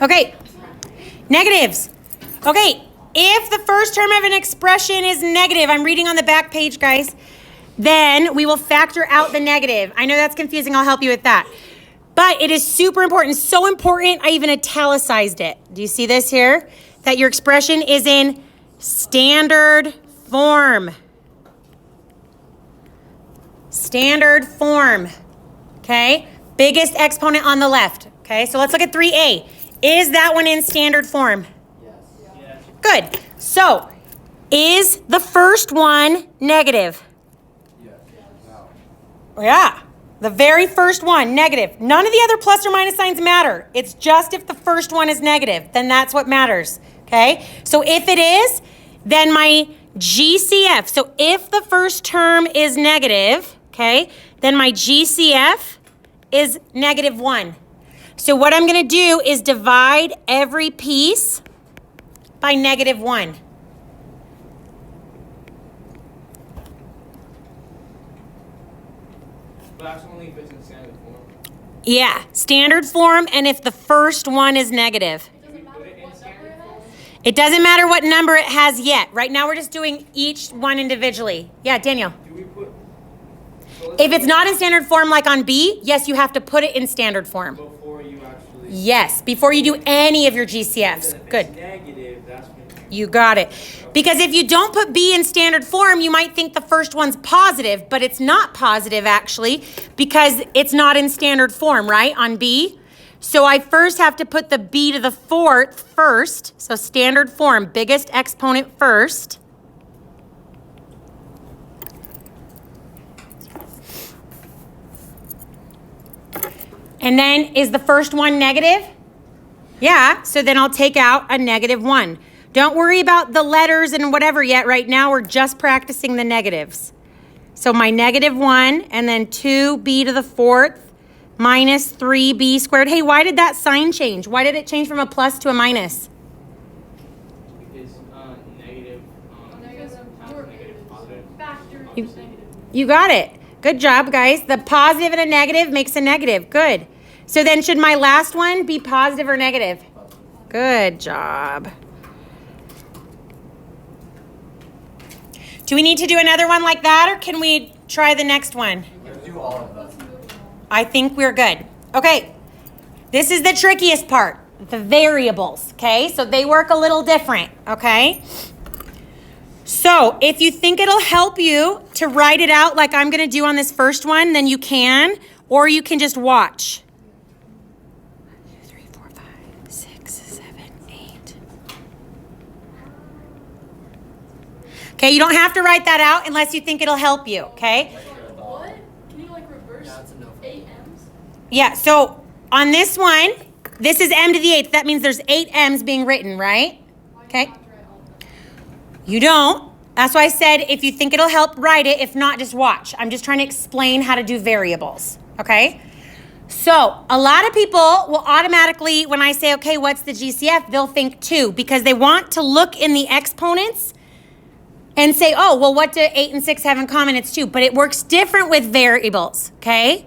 Okay, negatives. Okay, if the first term of an expression is negative, I'm reading on the back page, guys, then we will factor out the negative. I know that's confusing. I'll help you with that. But it is super important, so important, I even italicized it. Do you see this here? That your expression is in standard form. Standard form, okay? Biggest exponent on the left, okay? So let's look at 3A. Is that one in standard form? Yes. Good. So, is the first one negative? Yes. Yeah. The very first one, negative. None of the other plus or minus signs matter. It's just if the first one is negative, then that's what matters, okay? So if it is, then my GCF, so if the first term is negative, okay, then my GCF is -1. So what I'm going to do is divide every piece by -1. That's only if it's in standard form. Yeah, standard form, and if the first one is negative. It doesn't matter what number it has yet. Right now we're just doing each one individually. Yeah, Daniel. Do we put... If it's not in standard form like on B, yes, you have to put it in standard form. Before you actually... Yes, before you do any of your GCFs. Good. It's negative, that's when... You got it. Because if you don't put B in standard form, you might think the first one's positive, but it's not positive actually because it's not in standard form, right, on B? So I first have to put the B to the 4th first. So standard form, biggest exponent first. And then is the first one negative? Yeah, so then I'll take out a -1. Don't worry about the letters and whatever yet. Right now, we're just practicing the negatives. So my -1 and then 2b to the 4th minus 3b squared. Hey, why did that sign change? Why did it change from a plus to a minus? Because negative... You got it. Good job, guys. The positive and a negative makes a negative. Good. So then should my last one be positive or negative? Good job. Do we need to do another one like that, or can we try the next one? Let's do all of them. I think we're good. Okay, this is the trickiest part, the variables, okay? So they work a little different, okay? So if you think it'll help you to write it out like I'm gonna do on this first one, then you can, or you can just watch. 1, 2, 3, 4, 5, 6, 7, 8. Okay, you don't have to write that out unless you think it'll help you, okay? What? Can you like reverse 8 M's? Yeah, so on this one, this is m to the 8th. That means there's 8 m's being written, right? Okay. You don't. That's why I said if you think it'll help, write it. If not, just watch. I'm just trying to explain how to do variables, okay? So a lot of people will automatically, when I say, okay, what's the GCF, they'll think 2 because they want to look in the exponents and say, oh, well, what do 8 and 6 have in common? It's 2. But it works different with variables, okay?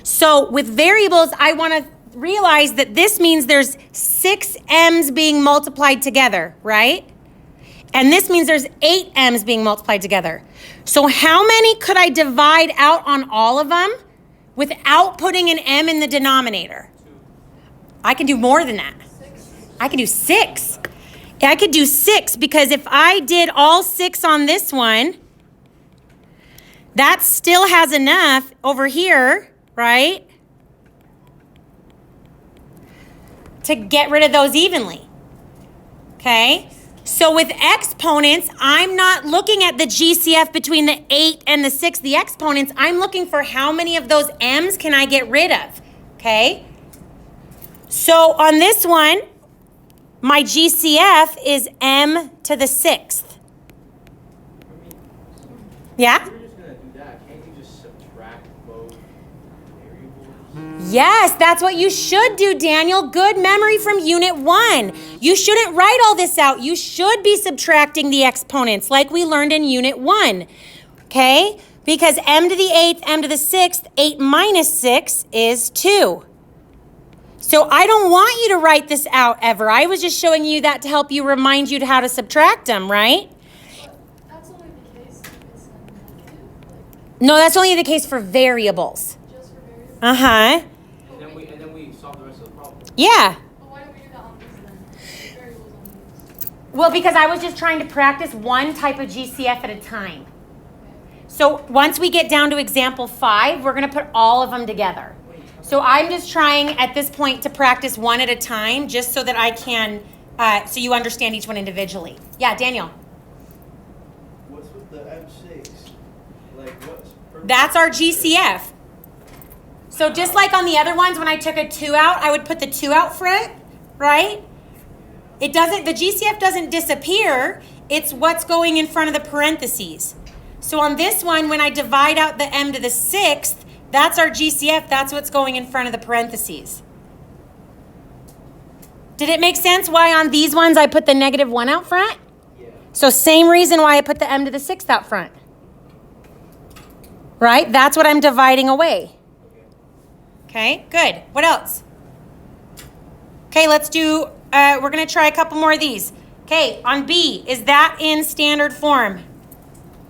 So with variables, I want to realize that this means there's 6 m's being multiplied together, right? And this means there's 8 m's being multiplied together. So how many could I divide out on all of them without putting an m in the denominator? 2. I can do more than that. 6. I can do 6. I could do 6 because if I did all 6 on this one, that still has enough over here, right, to get rid of those evenly, okay? So with exponents, I'm not looking at the GCF between the 8 and the 6, the exponents. I'm looking for how many of those m's can I get rid of, okay? So on this one, my GCF is m to the 6th. Yeah? If you're just going to do that, can't you just subtract both variables? Yes, that's what you should do, Daniel. Good memory from Unit 1. You shouldn't write all this out. You should be subtracting the exponents like we learned in Unit 1, okay? Because m to the 8th, m to the 6th, 8 minus 6 is 2. So I don't want you to write this out ever. I was just showing you that to help you remind you how to subtract them, right? That's only the case if it's a negative, No, that's only the case for variables. like just for variables. Uh-huh. And then we solve the rest of the problem. Yeah. But why don't we do that on these then? Variables on these. Well, because I was just trying to practice one type of GCF at a time. So once we get down to example 5, we're going to put all of them together. So I'm just trying at this point to practice one at a time just so that I can, so you understand each one individually. Yeah, Daniel. What's with the M6? Like, what's... That's our GCF. So just like on the other ones, when I took a 2 out, I would put the 2 out front, right? It doesn't, the GCF doesn't disappear. It's what's going in front of the parentheses. So on this one, when I divide out the m to the 6th, that's our GCF. That's what's going in front of the parentheses. Did it make sense why on these ones I put the -1 out front? Yeah. So same reason why I put the m to the 6th out front. Right? That's what I'm dividing away. Okay, good. What else? Okay, let's do, we're going to try a couple more of these. Okay, on B, is that in standard form?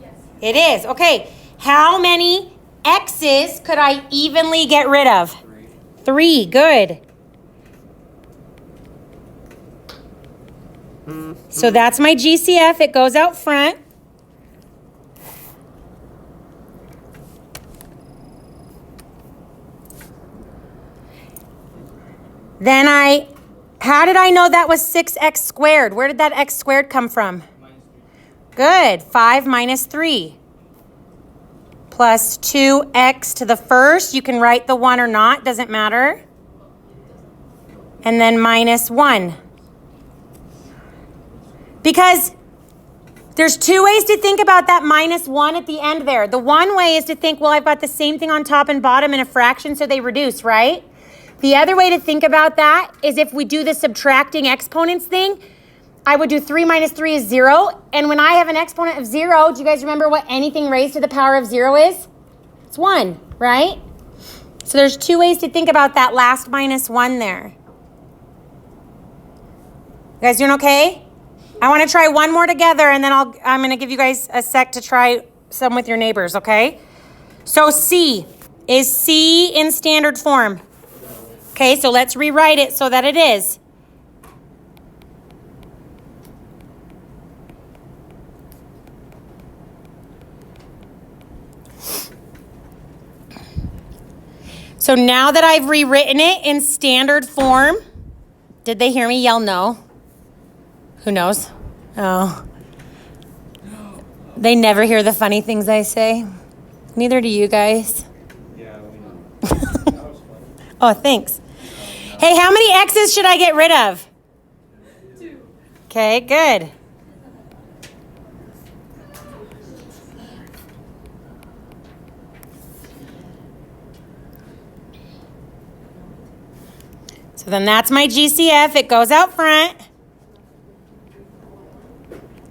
Yes. It is. Okay, how many x's could I evenly get rid of? 3, good. So that's my GCF. It goes out front. Then how did I know that was 6x squared? Where did that x squared come from? Good, 5 minus 3. Plus 2x to the first. You can write the 1 or not, doesn't matter. And then minus 1. Because there's 2 ways to think about that minus 1 at the end there. The one way is to think, well, I've got the same thing on top and bottom in a fraction, so they reduce, right? The other way to think about that is if we do the subtracting exponents thing, I would do 3 minus 3 is 0. And when I have an exponent of 0, do you guys remember what anything raised to the power of 0 is? It's 1, right? So there's 2 ways to think about that last minus 1 there. You guys doing okay? I want to try one more together, and then I'm going to give you guys a sec to try some with your neighbors, okay? So C. Is C in standard form? Okay, so let's rewrite it so that it is. So now that I've rewritten it in standard form, did they hear me yell no? Who knows? Oh. They never hear the funny things I say. Neither do you guys. Yeah, we know. That was funny. Oh, thanks. Hey, how many X's should I get rid of? 2. Okay, good. So then that's my GCF. It goes out front.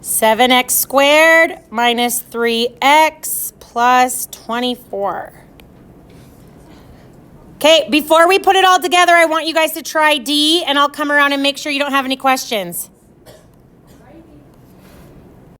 7x squared minus 3x plus 24. Okay, before we put it all together, I want you guys to try D, and I'll come around and make sure you don't have any questions.